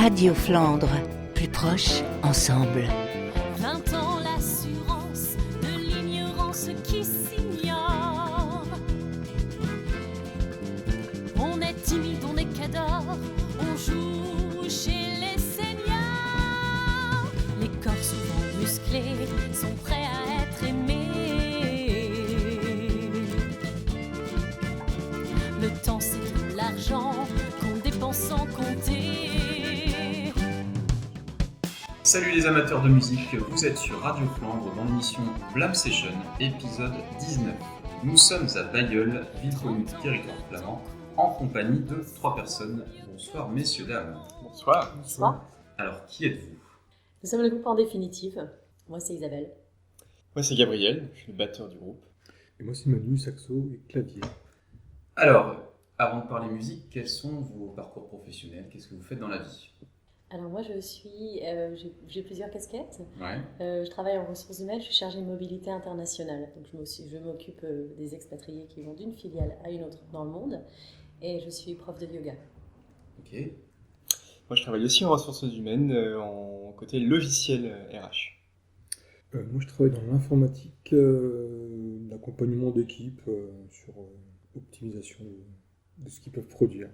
Radio Flandre, plus proche, ensemble. 20 ans, l'assurance de l'ignorance qui s'ignore. On est timide, on est cador, on joue chez les seniors. Les corps souvent musclés sont prêts à être aimés. Le temps c'est de l'argent qu'on dépense sans compter. Salut les amateurs de musique, vous êtes sur Radio Flandre dans l'émission Blam Session, épisode 19. Nous sommes à Bailleul, ville connue du territoire flamand, en compagnie de 3 personnes. Bonsoir messieurs, dames. Bonsoir. Bonsoir. Alors, qui êtes-vous ? Nous sommes le groupe En Définitive. Moi, c'est Isabelle. Moi c'est Gabriel, je suis le batteur du groupe. Et moi c'est Manu, saxo et clavier. Alors, avant de parler musique, quels sont vos parcours professionnels ? Qu'est-ce que vous faites dans la vie ? Alors moi, j'ai plusieurs casquettes. Ouais. Je travaille en ressources humaines, je suis chargée de mobilité internationale. Donc je m'occupe des expatriés qui vont d'une filiale à une autre dans le monde. Et je suis prof de yoga. Ok. Moi je travaille aussi en ressources humaines, en côté logiciel RH. Moi je travaille dans l'informatique, l'accompagnement d'équipe sur optimisation de ce qu'ils peuvent produire.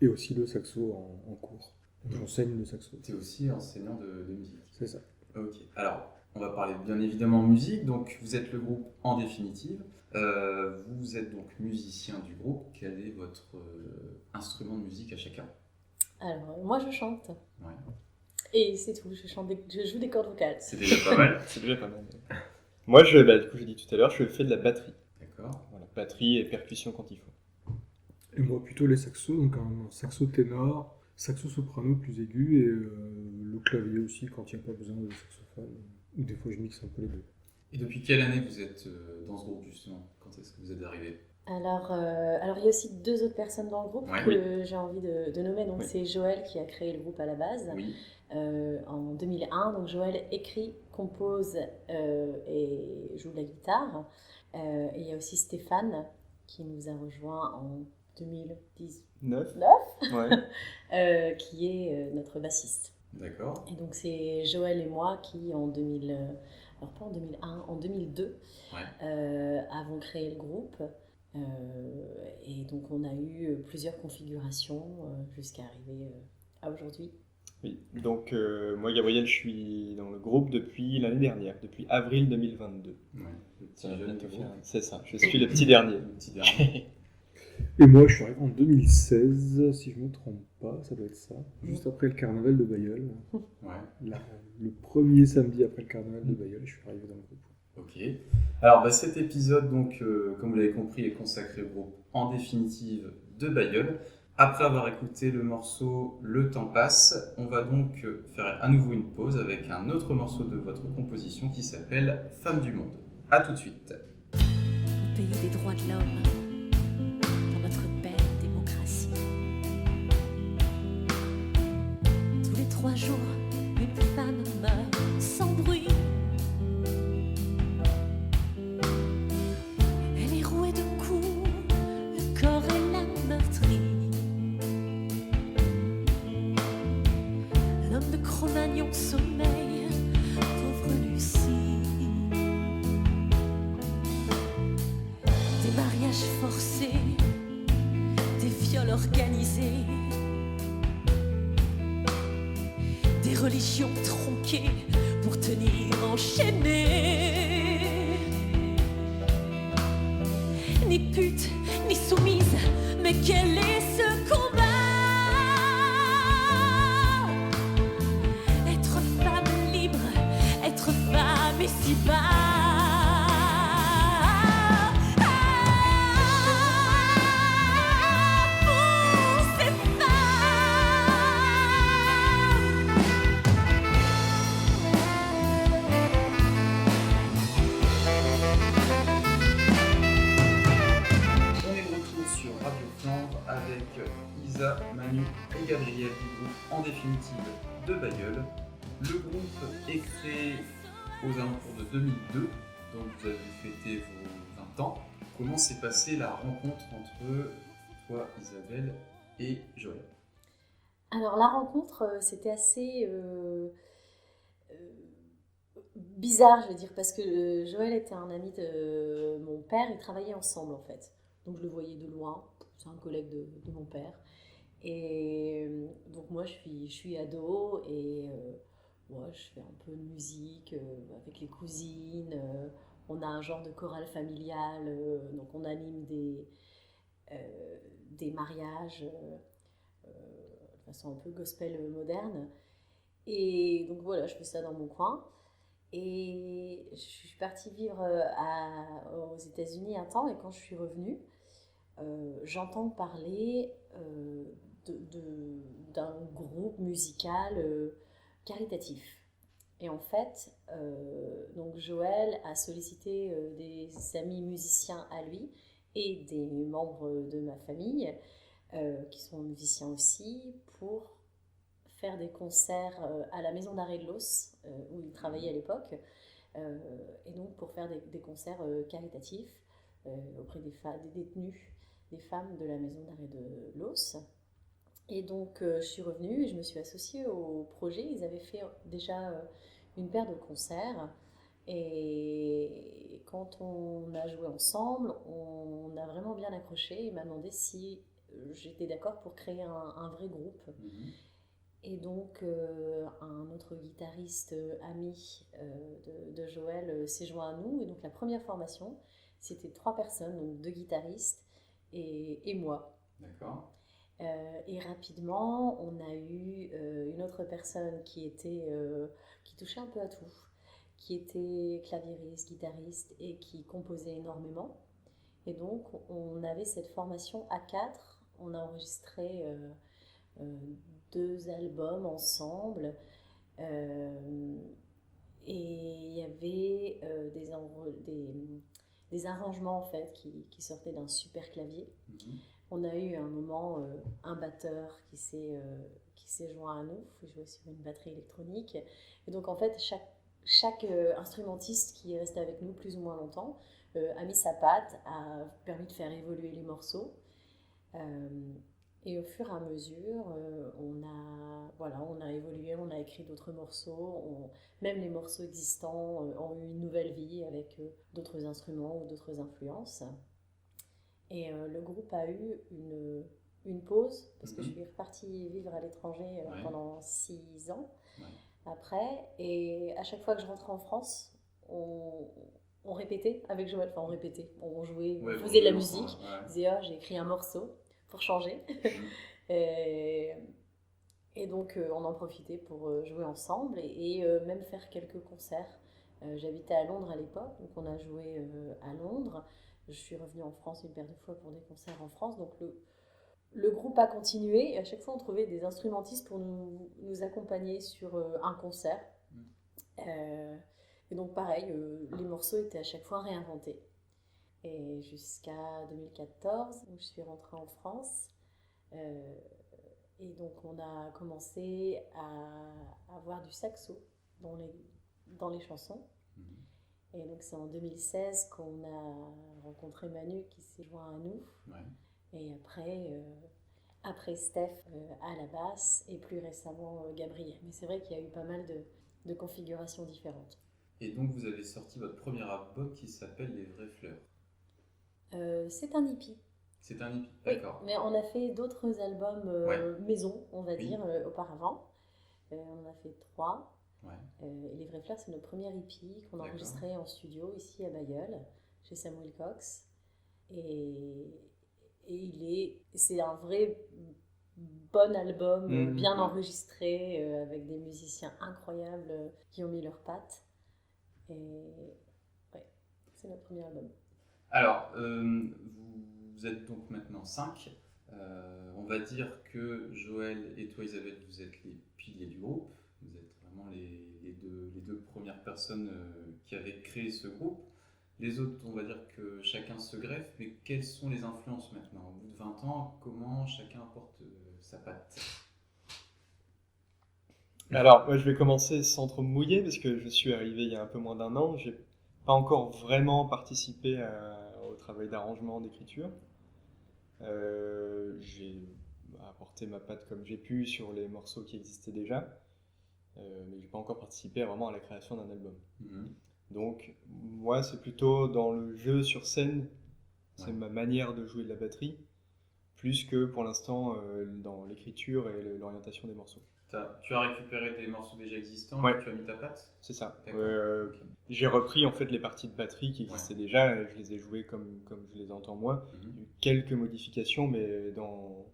Et aussi le saxo en cours. J'enseigne le saxo. Tu es aussi enseignant de musique. C'est ça. Ok. Alors, on va parler bien évidemment musique. Donc, vous êtes le groupe En Définitive. Vous êtes donc musicien du groupe. Quel est votre instrument de musique à chacun ? Alors moi, je chante. Ouais. Et c'est tout, je joue des cordes vocales. C'est déjà pas mal. C'est déjà pas mal. Moi du coup j'ai dit tout à l'heure, je fais de la batterie. D'accord. Voilà, batterie et percussion quand il faut. Et moi plutôt les saxos, donc un saxo ténor, saxo soprano plus aigu et le clavier aussi quand il n'y a pas besoin de saxophone. Ou des fois je mixe un peu les deux. Et depuis quelle année vous êtes dans ce groupe justement ? Quand est-ce que vous êtes arrivé ? Alors il y a aussi 2 autres personnes dans le groupe Ouais. que j'ai envie de nommer. Donc Oui. c'est Joël qui a créé le groupe à la base. Oui. En 2001. Donc Joël écrit, compose et joue de la guitare. Et il y a aussi Stéphane qui nous a rejoint en 2019, 9 Ouais. qui est notre bassiste. D'accord. Et donc c'est Joël et moi qui en 2000, alors pas en 2001, en 2002 avons créé le groupe. Et donc on a eu plusieurs configurations jusqu'à arriver à aujourd'hui. Oui. Donc moi Gabriel, je suis dans le groupe depuis l'année dernière, depuis avril 2022. Ouais. Le petit Ça va jeune bientôt du faire- groupe. C'est ça, je suis le petit dernier. Le petit dernier. Et moi je suis arrivé en 2016, si je ne me trompe pas, ça doit être ça. Juste après le carnaval de Bailleul. Ouais. Le premier samedi après le carnaval de Bailleul, je suis arrivé dans le groupe. Ok. Alors cet épisode, donc, comme vous l'avez compris, est consacré au groupe En Définitive de Bailleul. Après avoir écouté le morceau Le temps passe, on va donc faire à nouveau une pause avec un autre morceau de votre composition qui s'appelle Femme du monde. A tout de suite. Au pays des droits de l'homme, dans notre belle démocratie. Tous les 3 jours, une femme meurt sans bruit. Elle est rouée de coups, le corps est la meurtrie. L'homme de Cro-Magnon sommeille, pauvre Lucie. Des mariages forcés, des viols organisés, des religions tronquées pour tenir enchaînées. Ni pute, ni soumise, mais quel est ce combat? Être femme libre, être femme et si bas. On est de retour sur Radio Flandre avec Isa, Manu et Gabriel du groupe En Définitive de Bailleul. Le groupe est créé aux alentours de 2002, donc vous avez fêté vos 20 ans. Comment s'est passée la rencontre entre toi, Isabelle, et Joël ? Alors la rencontre, c'était assez bizarre, je veux dire, parce que Joël était un ami de mon père, ils travaillaient ensemble en fait. Donc je le voyais de loin, c'est un collègue de mon père. Et donc moi je suis ado et moi je fais un peu de musique avec les cousines. On a un genre de chorale familiale, donc on anime des mariages de façon un peu gospel moderne. Et donc voilà, je fais ça dans mon coin. Et je suis partie vivre aux États-Unis un temps, et quand je suis revenue, j'entends parler d'un groupe musical caritatif. Et en fait, donc Joël a sollicité des amis musiciens à lui et des membres de ma famille qui sont musiciens aussi pour faire des concerts à la maison d'arrêt de l'Os où il travaillait à l'époque et donc pour faire des concerts caritatifs auprès des détenus, des femmes de la maison d'arrêt de l'Os. Et donc je suis revenue et je me suis associée au projet. Ils avaient fait déjà une paire de concerts et quand on a joué ensemble, on a vraiment bien accroché. Il m'a demandé si j'étais d'accord pour créer un vrai groupe. Et donc, un autre guitariste ami de Joël s'est joint à nous. Et donc, la première formation, c'était 3 personnes, donc 2 guitaristes et moi. D'accord. Et rapidement, on a eu une autre personne qui touchait un peu à tout, qui était claviériste, guitariste et qui composait énormément. Et donc, on avait cette formation à 4. On a enregistré 2 albums ensemble et il y avait des arrangements en fait qui sortaient d'un super clavier. On a eu un moment un batteur qui s'est joint à nous, il jouait sur une batterie électronique et donc en fait chaque instrumentiste qui est resté avec nous plus ou moins longtemps a mis sa patte, a permis de faire évoluer les morceaux. Et au fur et à mesure, on a évolué, on a écrit d'autres morceaux, même les morceaux existants ont eu une nouvelle vie avec d'autres instruments ou d'autres influences. Et le groupe a eu une pause, parce que je suis repartie vivre à l'étranger pendant 6 ans après. Et à chaque fois que je rentrais en France, on répétait avec Joël, enfin on répétait, on jouait, on faisait de la musique. On disait, j'ai écrit un morceau pour changer. Et donc on en profitait pour jouer ensemble et même faire quelques concerts. J'habitais à Londres à l'époque, donc on a joué à Londres. Je suis revenue en France une paire de fois pour des concerts en France. Donc le groupe a continué et à chaque fois on trouvait des instrumentistes pour nous accompagner sur un concert. Et donc pareil, les morceaux étaient à chaque fois réinventés. Et jusqu'à 2014, où je suis rentrée en France. Et donc on a commencé à avoir du saxo dans les chansons. Et donc c'est en 2016 qu'on a rencontré Manu qui s'est joint à nous. Et après Steph à la basse et plus récemment Gabriel. Mais c'est vrai qu'il y a eu pas mal de configurations différentes. Et donc vous avez sorti votre premier album qui s'appelle Les Vraies Fleurs. C'est un hippie. C'est un hippie, d'accord. Oui, mais on a fait d'autres albums maison, on va dire, auparavant. On en a fait 3. Et Les Vraies Fleurs, c'est notre premier EP qu'on a enregistré en studio ici à Bailleul, chez Samuel Cox. Et c'est un vrai bon album, bien enregistré, avec des musiciens incroyables qui ont mis leurs pattes. Et c'est notre premier album. Alors, vous êtes donc maintenant 5. On va dire que Joël et toi, Isabelle, vous êtes les piliers du groupe. Vous êtes vraiment les deux premières personnes qui avaient créé ce groupe. Les autres, on va dire que chacun se greffe, mais quelles sont les influences maintenant ? Au bout de 20 ans, comment chacun apporte sa patte ? Alors, moi je vais commencer sans trop me mouiller, parce que je suis arrivé il y a un peu moins d'1 an. J'ai pas encore vraiment participé au travail d'arrangement, d'écriture. J'ai apporté ma patte comme j'ai pu sur les morceaux qui existaient déjà, mais j'ai pas encore participé vraiment à la création d'un album. Donc moi c'est plutôt dans le jeu sur scène, c'est ma manière de jouer de la batterie, plus que pour l'instant dans l'écriture et l'orientation des morceaux. Tu as récupéré des morceaux déjà existants, Ouais. et tu as mis ta patte? C'est ça. D'accord. Ok. J'ai repris en fait les parties de batterie qui existaient déjà, et je les ai jouées comme je les entends moi. Il y a eu quelques modifications, mais dans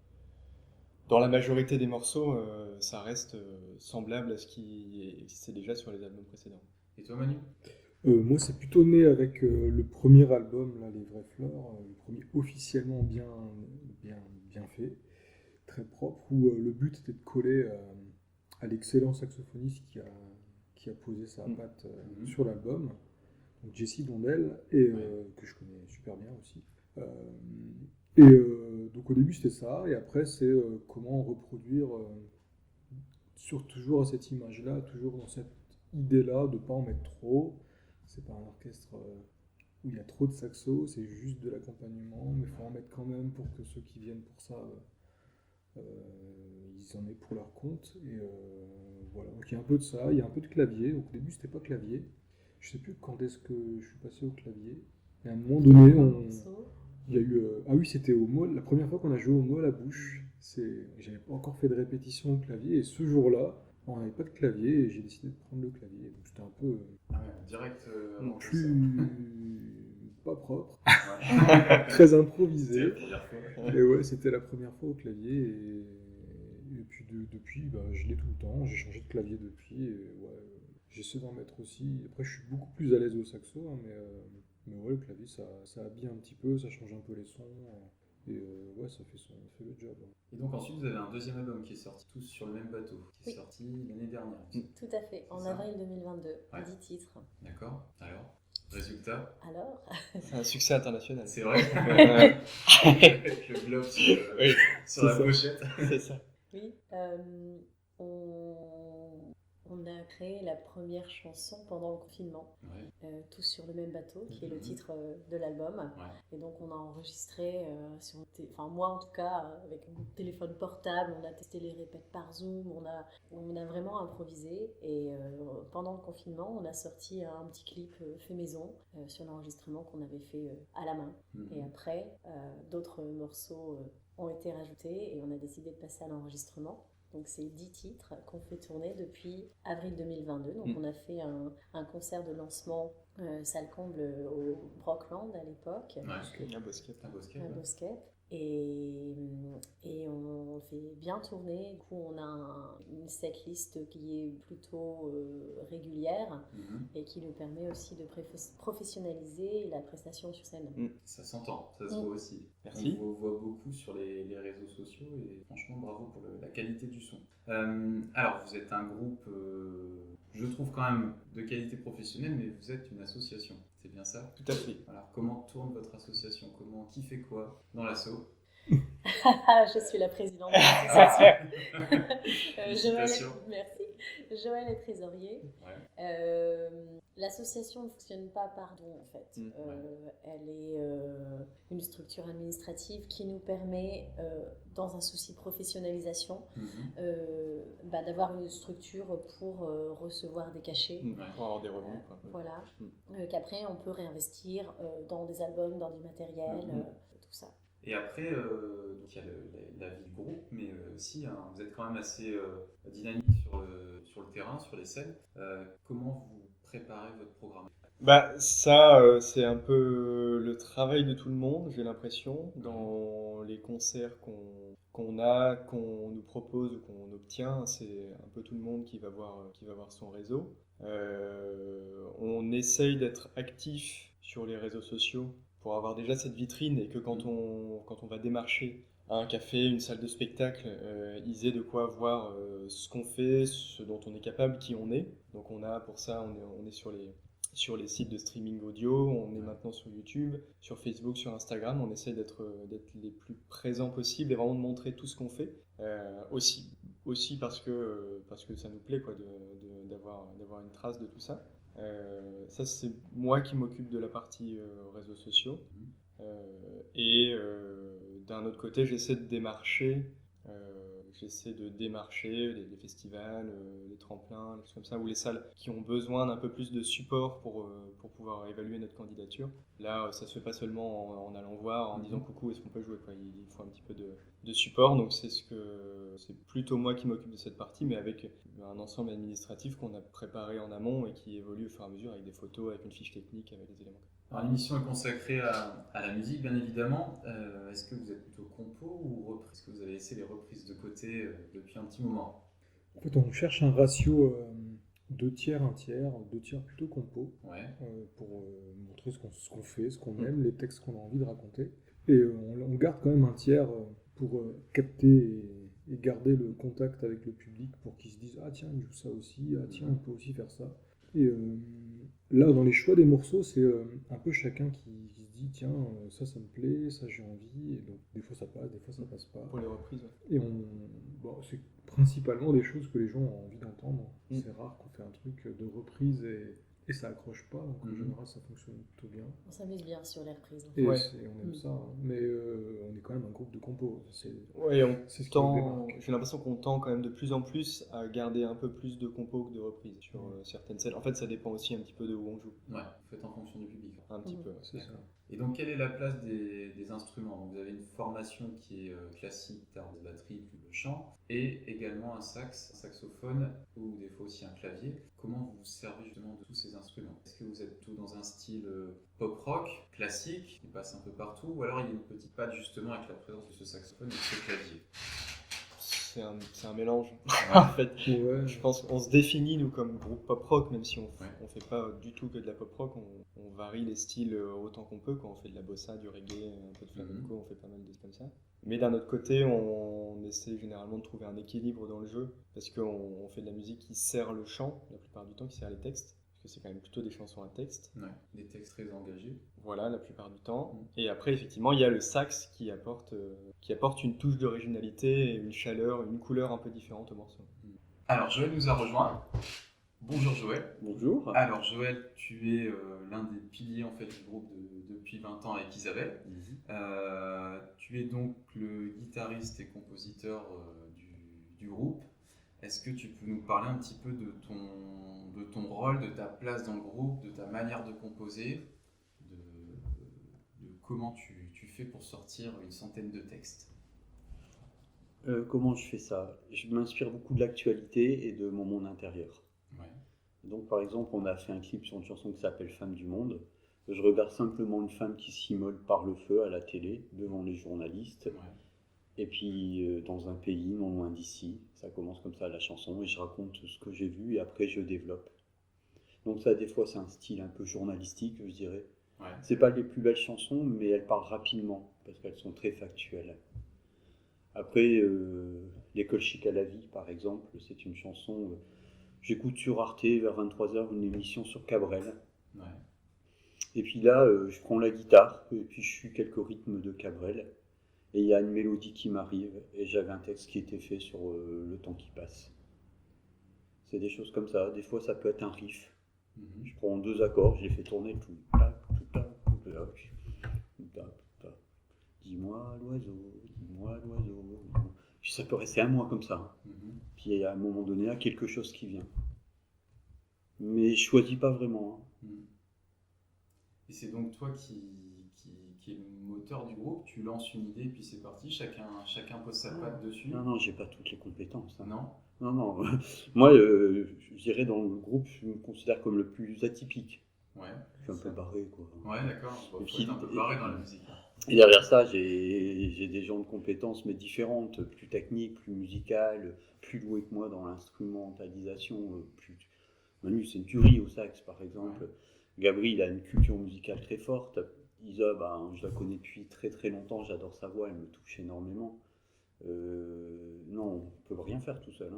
la majorité des morceaux, ça reste semblable à ce qui existait déjà sur les albums précédents. Et toi, Manu? Moi, c'est plutôt né avec le premier album, là, Les Vraies Fleurs, le premier officiellement bien fait, très propre, où le but était de coller à l'excellent saxophoniste qui a posé sa patte sur l'album, donc Jesse Blondel, et que je connais super bien aussi. Donc au début c'était ça, et après c'est comment reproduire toujours à cette image-là, toujours dans cette idée-là, de ne pas en mettre trop. C'est pas un orchestre où il y a trop de saxo, c'est juste de l'accompagnement, mais il faut en mettre quand même pour que ceux qui viennent pour ça, ils en aient pour leur compte. Et voilà, donc il y a un peu de ça, il y a un peu de clavier. Donc au début c'était pas clavier, je sais plus quand est-ce que je suis passé au clavier, et à un moment donné il y a eu ah oui, c'était au Maul, la première fois qu'on a joué au Maul à Bouche. J'avais pas encore fait de répétition au clavier, et ce jour-là on n'avait pas de clavier et j'ai décidé de prendre le clavier. Donc c'était un peu direct non plus pas propre, très improvisé. Et ouais, c'était la première fois au clavier, et puis depuis je l'ai tout le temps, j'ai changé de clavier depuis, et ouais, j'essaie d'en mettre aussi. Après je suis beaucoup plus à l'aise au saxo, hein, mais ouais, le clavier ça habille un petit peu, ça change un peu les sons. Et ouais, ça fait le job. Et donc ensuite vous avez un deuxième album qui est sorti tous sur le même bateau, qui est sorti l'année dernière. Tout à fait, en avril 2022, 10 titres. D'accord, alors, résultat? Alors C'est un succès international. C'est vrai. Avec le globe sur la pochette. C'est ça. Oui, on a créé la première chanson pendant le confinement, tous sur le même bateau, qui est le titre de l'album. Et donc on a enregistré, moi en tout cas, avec mon téléphone portable, on a testé les répètes par Zoom, on a vraiment improvisé. Et pendant le confinement, on a sorti un petit clip fait maison sur l'enregistrement qu'on avait fait à la main. Et après, d'autres morceaux ont été rajoutés et on a décidé de passer à l'enregistrement. Donc c'est 10 titres qu'on fait tourner depuis avril 2022. Donc on a fait un concert de lancement salle comble au Brockland à l'époque. Un Bosquet. Et on fait bien tourner. Du coup, on a une setlist qui est plutôt régulière et qui nous permet aussi de professionnaliser la prestation sur scène. Ça s'entend, ça se voit aussi. Merci. On vous voit beaucoup sur les réseaux sociaux et franchement bravo pour la qualité du son. Alors vous êtes un groupe, je trouve quand même de qualité professionnelle, mais vous êtes une association, c'est bien ça? Tout à fait. Alors comment tourne votre association? Qui fait quoi dans l'asso? Je suis la présidente de l'association. Merci. Joël est trésorier. L'association ne fonctionne pas par don en fait. Elle est une structure administrative qui nous permet, dans un souci de professionnalisation, d'avoir une structure pour recevoir des cachets. Pour avoir des revenus. Voilà. Qu'après on peut réinvestir dans des albums, dans du matériel, tout ça. Et après, donc il y a la vie de groupe, mais aussi vous êtes quand même assez dynamique sur le terrain, sur les scènes. Comment vous préparez votre programme? Ça, c'est un peu le travail de tout le monde, j'ai l'impression, dans les concerts qu'on nous propose ou qu'on obtient. C'est un peu tout le monde qui va voir son réseau. On essaye d'être actif sur les réseaux sociaux pour avoir déjà cette vitrine, et que quand on va démarcher à un café, une salle de spectacle, ils aient de quoi voir ce qu'on fait, ce dont on est capable, qui on est. Donc on a pour ça, on est sur les sites de streaming audio, on est maintenant sur YouTube, sur Facebook, sur Instagram. On essaie d'être les plus présents possibles et vraiment de montrer tout ce qu'on fait. Aussi parce que ça nous plaît d'avoir une trace de tout ça. Ça, c'est moi qui m'occupe de la partie réseaux sociaux. Et d'un autre côté, j'essaie de démarcher J'essaie de démarcher les festivals, les tremplins, les choses comme ça, ou les salles qui ont besoin d'un peu plus de support pour pouvoir évaluer notre candidature. Là, ça se fait pas seulement en allant voir, en disant coucou, est-ce qu'on peut jouer, quoi. Il faut un petit peu de support, donc c'est plutôt moi qui m'occupe de cette partie, mais avec un ensemble administratif qu'on a préparé en amont et qui évolue au fur et à mesure avec des photos, avec une fiche technique, avec des éléments. Alors, l'émission est consacrée à la musique, bien évidemment. Est-ce que vous êtes plutôt compo ou reprise? Est-ce que vous avez laissé les reprises de côté depuis un petit moment? En fait, on cherche un ratio 2 tiers, 1 tiers, 2 tiers plutôt compo, Ouais. pour montrer ce qu'on fait, ce qu'on aime, les textes qu'on a envie de raconter. Et on garde quand même 1 tiers pour capter et garder le contact avec le public pour qu'ils se disent « Ah tiens, il joue ça aussi, ah tiens, on peut aussi faire ça ». Et là, dans les choix des morceaux, c'est un peu chacun qui se dit « Tiens, ça me plaît, ça j'ai envie ». Et donc, des fois ça passe, des fois ça passe pas. Pour les reprises, ouais. Et c'est principalement des choses que les gens ont envie d'entendre. C'est rare qu'on fait un truc de reprise et ça accroche pas, donc en général ça fonctionne plutôt bien. On s'amuse bien sur les reprises. Et Ouais. on aime ça, hein. Mais on est quand même un groupe de compos. Ouais, C'est ce qui nous tend, démarque. j'ai l'impression qu'on tend quand même de plus en plus à garder un peu plus de compos que de reprises sur certaines scènes. En fait, ça dépend aussi un petit peu de où on joue, Ouais, vous faites en fonction du public. un petit peu. C'est ça. Et donc, quelle est la place des instruments? Donc, vous avez une formation qui est classique, guitare, batterie, puis le chant, et également un saxophone, ou des fois aussi un clavier. Comment vous vous servez justement de tous ces instruments? Est-ce que vous êtes tout dans un style pop-rock, classique, qui passe un peu partout, ou alors il y a une petite patte justement avec la présence de ce saxophone et de ce clavier? C'est un mélange. En fait, Ouais. je pense qu'on se définit, nous, comme groupe pop-rock, même si on Ouais. fait pas du tout que de la pop-rock, on varie les styles autant qu'on peut. Quand on fait de la bossa, du reggae, un peu de flamenco, on fait pas mal de comme ça. Mais d'un autre côté, on essaie généralement de trouver un équilibre dans le jeu, parce qu'on fait de la musique qui sert le chant, la plupart du temps, qui sert les textes, parce que c'est quand même plutôt des chansons à texte. Ouais, des textes très engagés. Voilà, la plupart du temps. Et après, effectivement, il y a le sax qui apporte une touche d'originalité, une chaleur, une couleur un peu différente au morceau. Alors, Joël nous a rejoint. Bonjour Joël. Bonjour. Alors Joël, tu es l'un des piliers en fait, du groupe depuis 20 ans avec Isabelle. Tu es donc le guitariste et compositeur du groupe. Est-ce que tu peux nous parler un petit peu de ton rôle, de ta place dans le groupe, de ta manière de composer, de comment tu fais pour sortir une centaine de textes? Comment je fais ça? Je m'inspire beaucoup de l'actualité et de mon monde intérieur. Ouais. Donc par exemple, on a fait un clip sur une chanson qui s'appelle Femme du monde. Je regarde simplement une femme qui s'immole par le feu à la télé, devant les journalistes. Ouais. Et puis dans un pays non loin d'ici, ça commence comme ça la chanson, et je raconte ce que j'ai vu et après je développe. Donc ça, des fois, c'est un style un peu journalistique, je dirais. Ouais. C'est pas les plus belles chansons, mais elles parlent rapidement, parce qu'elles sont très factuelles. Après, L'école chic à la vie, par exemple, c'est une chanson... j'écoute sur Arte, vers 23h, une émission sur Cabrel. Ouais. Et puis là, je prends la guitare, et puis je suis quelques rythmes de Cabrel. Et il y a une mélodie qui m'arrive, et j'avais un texte qui était fait sur le temps qui passe. C'est des choses comme ça. Des fois, ça peut être un riff. Je prends 2 accords, je les fais tourner tout. Dis-moi l'oiseau. Puis ça peut rester un mois comme ça. Puis à un moment donné, il y a quelque chose qui vient. Mais je choisis pas vraiment. Et c'est donc toi qui est le moteur du groupe, tu lances une idée, puis c'est parti, chacun pose sa patte dessus. Non, j'ai pas toutes les compétences. Non. Non. Moi, je dirais dans le groupe, je me considère comme le plus atypique. Ouais. Je suis un peu barré, quoi. Ouais, d'accord. Faut puis- être un peu barré dans la musique. Et derrière ça, j'ai des gens de compétences, mais différentes, plus techniques, plus musicales, plus doués que moi dans l'instrumentalisation. Manu, c'est une tuerie au sax, par exemple. Gabriel, il a une culture musicale très forte. Isa, je la connais depuis très très longtemps, j'adore sa voix, elle me touche énormément. Non, on peut rien faire tout seul.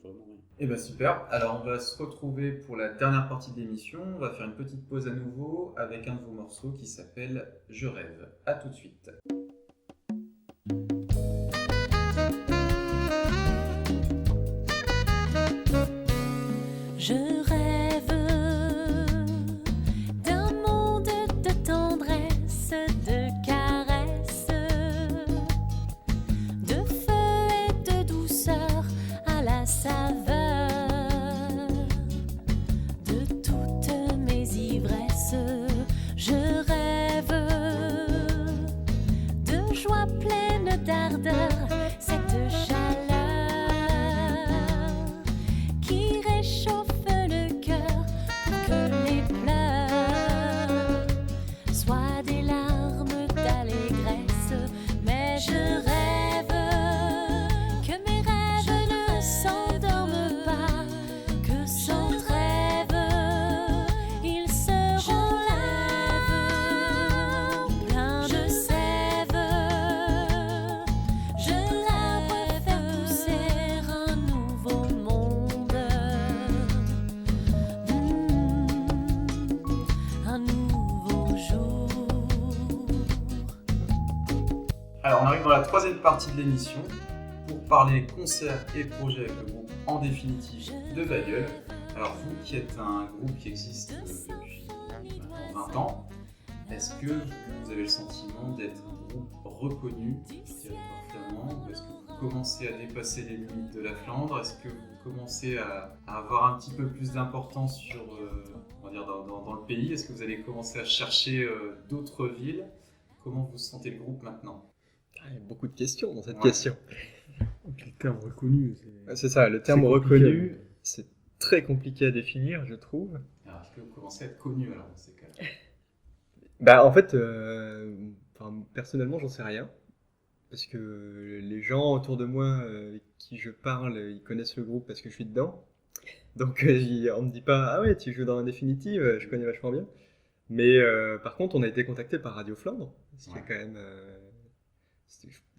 Vraiment rien. Eh ben super, alors on va se retrouver pour la dernière partie de l'émission, on va faire une petite pause à nouveau avec un de vos morceaux qui s'appelle « Je rêve ». A tout de suite. Je rêve d'un monde de tendresse, de caresses, de feu d'ardeur, cette chaleur qui réchauffe le cœur pour que les pleurs soient des larmes d'allégresse. Mais je rêve que mes rêves ne s'endorment pas, que sans trêve ils seront là, pleins de sève. Je rêve faire pousser un nouveau monde, un nouveau jour. Alors, on arrive dans la troisième partie de l'émission pour parler concerts et projets avec le groupe En Définitive de Bailleul. Alors, vous qui êtes un groupe qui existe depuis maintenant 20 ans, est-ce que vous avez le sentiment d'être un groupe reconnu sur le territoire flamand, ou est-ce que vous commencez à dépasser les limites de la Flandre? Est-ce que vous commencez à avoir un petit peu plus d'importance sur, on va dire dans le pays? Est-ce que vous allez commencer à chercher d'autres villes? Comment vous sentez le groupe maintenant? Il y a beaucoup de questions dans cette Ouais. question. Le terme reconnu, C'est ça, le terme c'est compliqué. reconnu, c'est très compliqué à définir, je trouve. Alors, est-ce que vous commencez à être connu alors dans ces cas-là? Bah, en fait, personnellement, j'en sais rien. Parce que les gens autour de moi avec qui je parle, ils connaissent le groupe parce que je suis dedans. Donc, on me dit pas, ah ouais, tu joues dans la définitive, je connais vachement bien. Mais par contre, on a été contacté par Radio Flandre, ce qui est Ouais. quand même.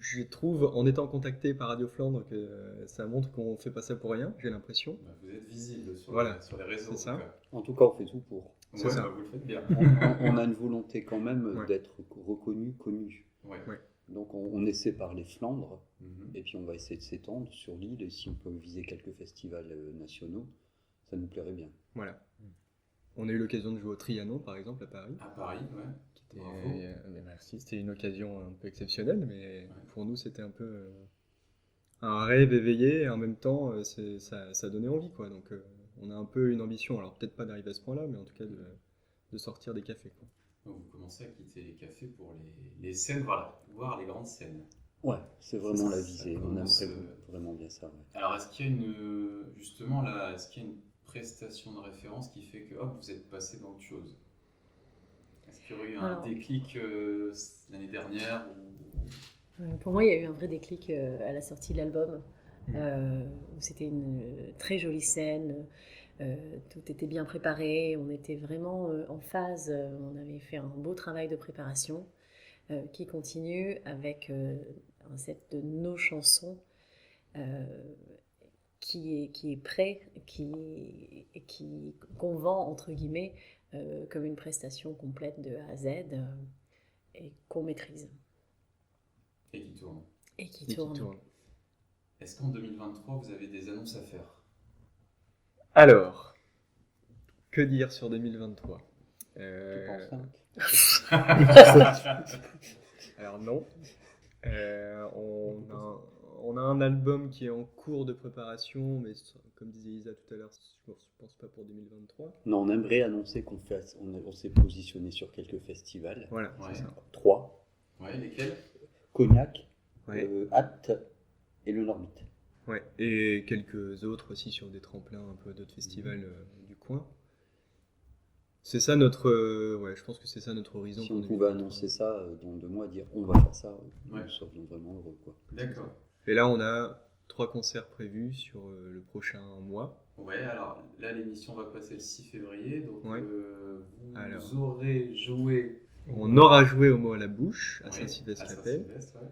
Je trouve, en étant contacté par Radio Flandre, que ça montre qu'on fait pas ça pour rien, j'ai l'impression. Bah, vous êtes visible sur, Voilà. sur les réseaux. C'est ça. donc, En tout cas, on fait tout pour. ouais, C'est ça. bah, vous le faites bien. On a une volonté quand même Ouais. d'être reconnu, connu. Ouais. Ouais. Donc on essaie par les Flandres, Mhm. et puis on va essayer de s'étendre sur l'île, et si on peut viser quelques festivals nationaux, ça nous plairait bien. Voilà. On a eu l'occasion de jouer au Trianon, par exemple, à Paris. À Paris, ouais. Et, Bravo. mais merci, c'était une occasion un peu exceptionnelle, mais pour nous c'était un peu un rêve éveillé, et en même temps ça donnait envie, quoi. Donc on a un peu une ambition, alors peut-être pas d'arriver à ce point-là, mais en tout cas de sortir des cafés, quoi. Donc vous commencez à quitter les cafés pour les scènes, voilà, voir les grandes scènes. Ouais, c'est vraiment Ça, la ça visée, on commence, aimerait vraiment bien ça. Ouais. Alors est-ce qu'il y a justement là, est-ce qu'il y a une prestation de référence qui fait que hop, vous êtes passé dans autre chose? Est-ce qu'il y aurait eu un Alors- déclic l'année dernière ou... Pour moi, il y a eu un vrai déclic à la sortie de l'album, où c'était une très jolie scène, tout était bien préparé, on était vraiment en phase, on avait fait un beau travail de préparation qui continue avec un set de nos chansons qui est prêt, qu'on vend entre guillemets comme une prestation complète de A à Z et qu'on maîtrise. et qui tourne? Et qui Et qui tourne. tourne. Est-ce qu'en 2023 vous avez des annonces à faire? Alors, que dire sur 2023 Tu penses, hein Alors non. On a un album qui est en cours de préparation, mais comme disait Isa tout à l'heure, je ne pense pas pour 2023. Non, on aimerait annoncer on s'est positionné sur quelques festivals. Voilà, Ouais. c'est ça. 3, Ouais, lesquels? Cognac, Ouais. Apt et le Normit. Ouais. Et quelques autres aussi sur des tremplins, un peu d'autres festivals du coin. C'est ça notre... ouais, je pense que c'est ça notre horizon. Si pour on 2023. pouvait annoncer ça dans 2 mois, dire on va faire ça, Ouais. nous serions vraiment heureux. Quoi. D'accord. Et là, on a 3 concerts prévus sur le prochain mois. Ouais, alors là l'émission va passer le 6 février, donc Ouais. vous Alors. aurez joué On aura joué au mot à la bouche, à ouais, Saint-Sylvestre-Capelle. Saint-Sylvestre, ouais.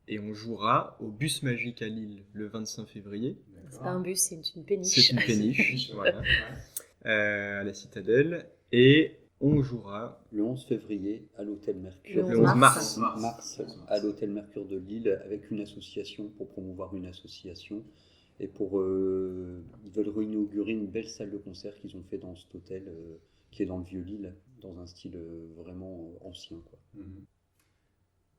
Et on jouera au Bus Magique à Lille le 25 février. C'est D'accord. pas un bus, c'est une péniche. C'est une péniche, Ouais, voilà, ouais. à la Citadelle. Et on jouera Le 11 février à l'hôtel Mercure. Le le 11 11 mars. mars à l'hôtel Mercure de Lille avec une association pour promouvoir une association et pour ils veulent réinaugurer une belle salle de concert qu'ils ont fait dans cet hôtel qui est dans le vieux Lille dans un style vraiment ancien quoi. Mhm.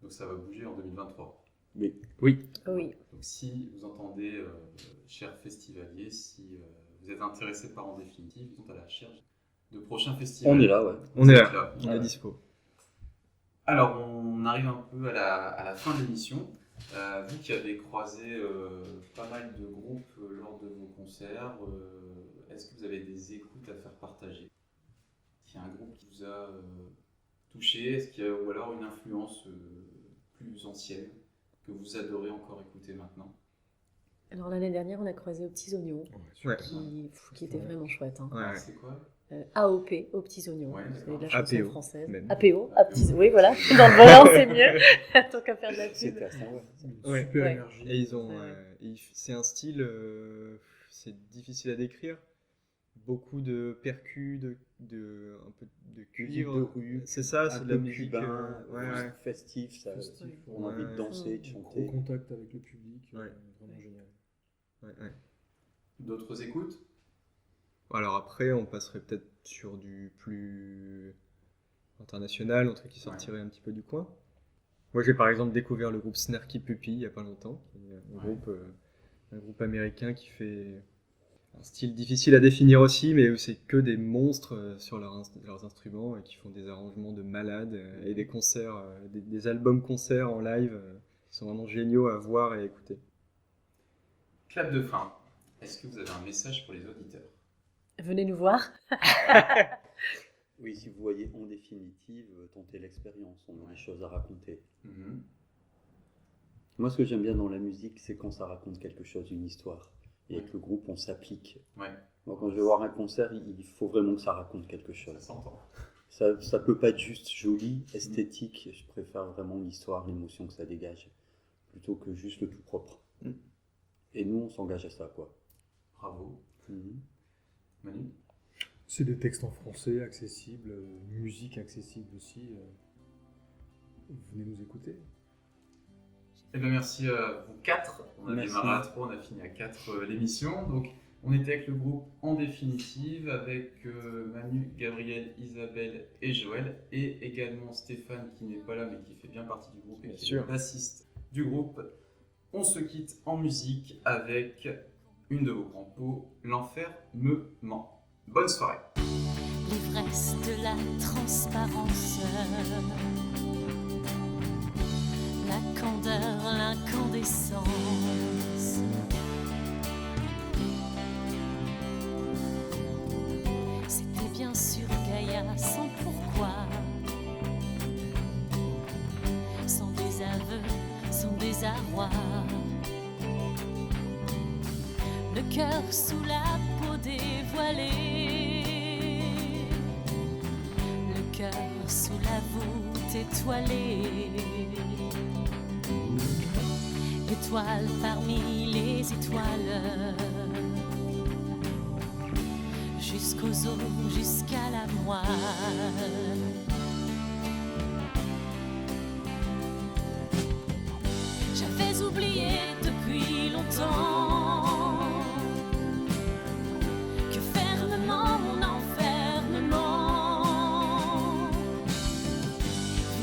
Donc ça va bouger en 2023. Mais Oui, Oui. Donc si vous entendez, chers festivaliers, si vous êtes intéressés par En Définitive, ils sont à la recherche de prochains festivals. on est là ouais. on Vous est êtes là, on est dispo. Alors, on arrive un peu à la fin de l'émission. Vous qui avez croisé pas mal de groupes lors de vos concerts, est-ce que vous avez des écoutes à faire partager? Est-ce qu'il y a un groupe qui vous a touché? Est-ce qu'il y a, ou alors une influence plus ancienne que vous adorez encore écouter maintenant? Alors l'année dernière, on a croisé aux Petits Oignons, Ouais. qui était vraiment chouette. Hein. Ouais. C'est quoi? AOP, aux Petits Oignons, Ouais, c'est de la d'accord. chanson APO, française. même. APO, à petits... oui voilà, dans le bon ordre c'est mieux, tant qu'à faire de la pub. C'était à Saint-Ouen. Ouais. Super Ouais. énergie. Et ils ont, Ouais. c'est un style, c'est difficile à décrire. Beaucoup de percus, un peu de Musique cuivre. de rue, C'est ça, un c'est de peu la musique cubain, ouais. festif, ça, Festif, on a envie de danser, de Gros chanter. contact avec le public, Ouais. vraiment génial. Ouais. D'autres écoutes? Alors après, on passerait peut-être sur du plus international, un truc qui sortirait un petit peu du coin. Moi, j'ai par exemple découvert le groupe Snarky Puppy il n'y a pas longtemps, qui est un groupe américain qui fait un style difficile à définir aussi, mais où c'est que des monstres sur leurs instruments et qui font des arrangements de malades et des concerts, des albums concerts en live qui sont vraiment géniaux à voir et à écouter. Clap de fin. Est-ce que vous avez un message pour les auditeurs? Venez nous voir. Oui, si vous voyez en définitive, tentez l'expérience, on a des choses à raconter. Mhm. Moi, ce que j'aime bien dans la musique, c'est quand ça raconte quelque chose, une histoire. Et avec le groupe, on s'applique. Ouais, Moi, quand je vais voir un concert, il faut vraiment que ça raconte quelque chose. ça s'entend. Ça peut pas être juste joli, esthétique. Je préfère vraiment l'histoire, l'émotion que ça dégage, plutôt que juste le tout propre. Mm. Et nous, on s'engage à ça, quoi. Bravo. Mhm. Manu? C'est des textes en français accessibles, musique accessible aussi. Venez nous écouter. Eh bien, merci à vous quatre. On a Merci. démarré à 3, on a fini à 4 l'émission. Donc, on était avec le groupe En Définitive, avec Manu, Gabriel, Isabelle et Joël, et également Stéphane qui n'est pas là mais qui fait bien partie du groupe et Bien qui est sûr. le bassiste du groupe. On se quitte en musique avec une de vos compos, L'Enfer me ment. Bonne soirée. L'ivresse de la transparence, la candeur, l'incandescence. C'était bien sûr Gaïa, sans pourquoi, sans désaveu, sans désarroi. Le cœur sous la peau dévoilée, le cœur sous la voûte étoilée, étoile parmi les étoiles, jusqu'aux eaux, jusqu'à la moelle. J'avais oublié depuis longtemps que fermement mon enfermement,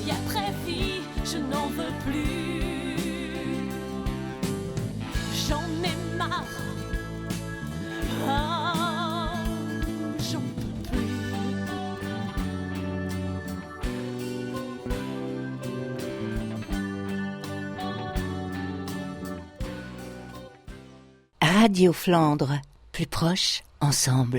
vie après vie, je n'en veux plus. J'en ai marre, oh, j'en peux plus. Radio Flandre, plus proche, ensemble.